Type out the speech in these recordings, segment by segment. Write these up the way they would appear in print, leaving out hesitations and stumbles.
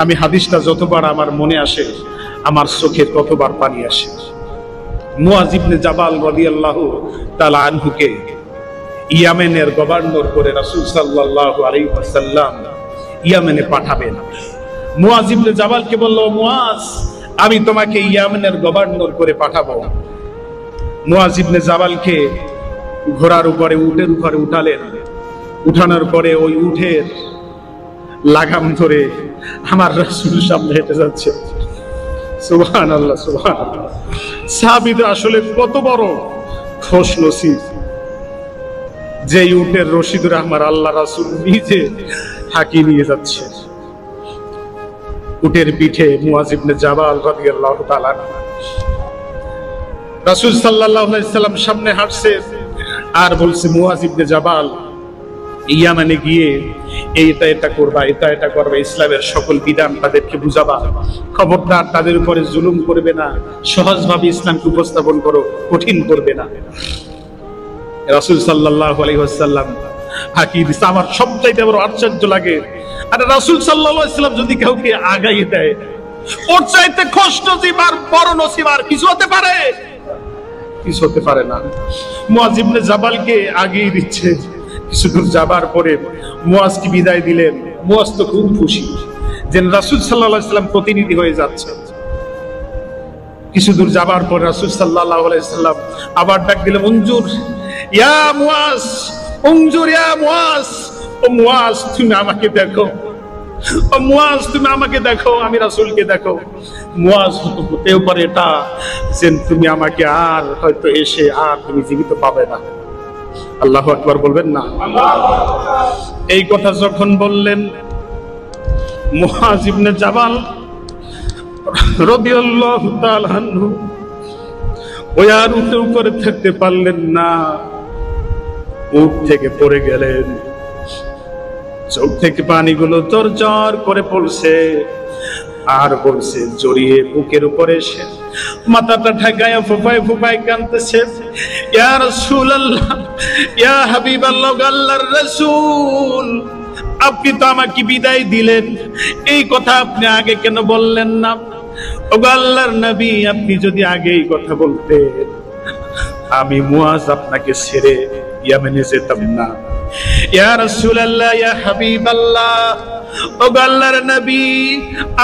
আমি হাদিসটা যতবার আমার মনে আসে আমার চোখে ততবার পানি আসে। মুআজ ইবনে জাবাল রাদিয়াল্লাহু তাআলা আনহুকে ইয়ামেনের গভর্নর করে রাসূল সাল্লাল্লাহু আলাইহি ওয়াসাল্লাম ইয়ামেনে পাঠাবেন। মুআজ ইবনে জাবালকে বলল, মুআজ আমি তোমাকে ইয়ামেনের গভর্নর করে পাঠাবো। মুআজ ইবনে জাবালকে ঘোড়ার উপরে উটের উপরে উঠালেন। উঠানোর পরে ওই উটের লাগাম ধরে আমার রাসূল সামনে হেঁটে যাচ্ছে। সুবহানাল্লাহ, সুবহানাল্লাহ। সাহাবীরা আসলে কত বড় খুশনসিব যে উটের রশি ধরে আমার আল্লাহ রাসূল নিজে হাঁকিয়ে নিয়ে যাচ্ছে। উটের পিঠে মুআজ ইবনে জাবাল রাদিয়াল্লাহু তাআলা। রাসূল সাল্লাল্লাহু আলাইহি সাল্লাম সামনে হাঁটছে আর বলছে, মুআজ ইবনে জাবাল ইয়ামানে গিয়ে এটা করবা, এটা করবা, ইসলামের সকল বিধান তাদেরকে বুঝাবা, খবরদার তাদের উপরে জুলুম করবে না, সহজভাবে ইসলামকে উপস্থাপন করো, কঠিন করবে না। রাসূল সাল্লাল্লাহু আলাইহি ওয়াসাল্লাম হাকিয়ে দিছে। আমার সবচাইতে বড় আশ্চর্য লাগে, আরে রাসূল সাল্লাল্লাহু আলাইহি ওয়াসাল্লাম যদি কাউকে আগাইয়ে দেয়, ওর চাইতে কষ্ট জীবার বড় নসিব আর কিছু হতে পারে? কিছু হতে পারে না। মুআজ ইবনে জাবালকে আগিয়ে দিচ্ছে। কিছু দূর যাবার পরে মুআজকে বিদায় দিলেন। মুআজ তো খুব খুশি যে রাসূল সাল্লাল্লাহু আলাইহি ওয়াসাল্লাম প্রতিনিধি হয়ে যাচ্ছে। কিছু দূর যাবার পর রাসূল সাল্লাল্লাহু আলাইহি ওয়াসাল্লাম আবার ডাক দিলেন, উনজুর ইয়া মুআজ, উনজুর ইয়া মুআজ, ও মুআজ তুমি আমাকে দেখো, ও মুআজ তুমি আমাকে দেখো, আমি রাসূলকে দেখো। মুআজ হতেও পারে এটা যে তুমি আমাকে আর হয়তো এসে আর তুমি জীবিত পাবে না। আল্লাহু আকবার বলবেন না? এই কথা যখন বললেন, মুআজ ইবনে জাবাল রাদিয়াল্লাহু তাআলা আনহু ওই আর উটের উপরে থাকতে পারলেন না, উট থেকে পড়ে গেলেন। চোখ থেকে পানিগুলো ঝরঝর করে পড়ছে আর বলছে, জড়িয়ে বুকের উপরে এসে মাথাটা ঠেকায় ফুফায় ফুফায় কাঁদতেছে, ইয়া রাসূলুল্লাহ, ইয়া হাবিবাল্লাহ, আল্লাহর রাসূল, আপনি তো আমাকে বিদায় দিলেন, এই কথা আপনি আগে কেন বললেন না? ও আল্লাহর নবী, আপনি যদি আগে এই কথা বলতেন আমি মুআজ আপনাকে ছেড়ে ইয়ামেনে যেতাম না। ইয়া রাসূলুল্লাহ, ইয়া হাবিবাল্লাহ, ও আল্লাহর নবী,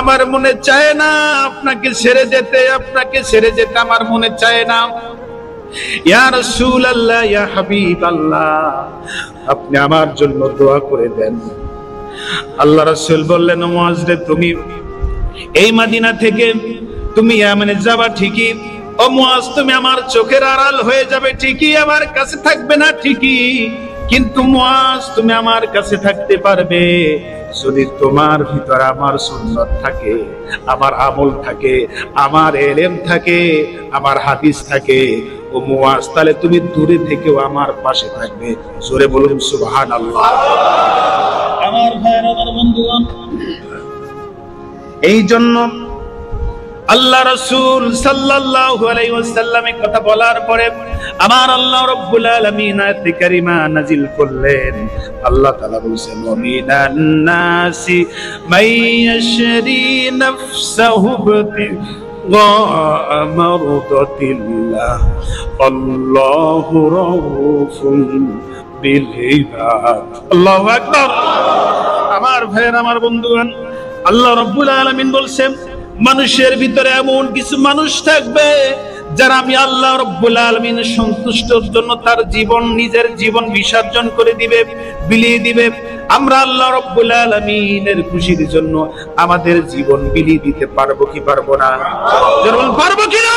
আমার মনে চায় না আপনাকে ছেড়ে যেতে, আপনাকে ছেড়ে যেতে আমার মনে চায় না। ইয়া রাসূলুল্লাহ, ইয়া হাবিবাল্লাহ, আপনি আমার জন্য দোয়া করে দেন। আল্লাহ রাসূল বললেন, মুআজ রে, তুমি এই মদিনা থেকে তুমি ইয়ামানে যাবা ঠিকই, ও মুআজ তুমি আমার চোখের আড়াল হয়ে যাবে ঠিকই, আমার কাছে থাকবে না ঠিকই, কিন্তু মুআজ তুমি আমার কাছে থাকতে পারবে যদি তোমার ভিতরে আমার সুন্নাত থাকে, আমার আমল থাকে, আমার ইলম থাকে, আমার হাদিস থাকে। ও মুআজ, তাহলে তুমি দূরে থেকেও আমার পাশে থাকবে। জোরে বলুন সুবহানাল্লাহ। আমার ভাইরা, আমার বন্ধুগণ, এই জন্য আল্লাহ রাসূল সাল্লাল্লাহু আলাইহি ওয়াসাল্লামের কথা বলার পরে আমার আল্লাহ রাব্বুল আলামিন আয়াতে কারিমা নাজিল করলেন। আল্লাহ তাআলা বলেন, মিনান নাসি মাইয়াশরি নাফসাহু বিগা মারদাতিল্লাহ আল্লাহু রাউফুন বিল ইবাদ। আল্লাহু আকবার। আমার ভাইয়েরা, আমার বন্ধুগণ, আল্লাহ রাব্বুল আলামিন বলছেন, মানুষের ভিতরে এমন কিছু মানুষ থাকবে যারা আমি আল্লাহ রাব্বুল আলামিনের সন্তুষ্টির জন্য তার জীবন, নিজের জীবন বিসর্জন করে দিবে, বিলিয়ে দিবে। আমরা আল্লাহ রাব্বুল আলামিনের খুশির জন্য আমাদের জীবন বিলিয়ে দিতে পারবো কি পারবো না? পারবো কিনা?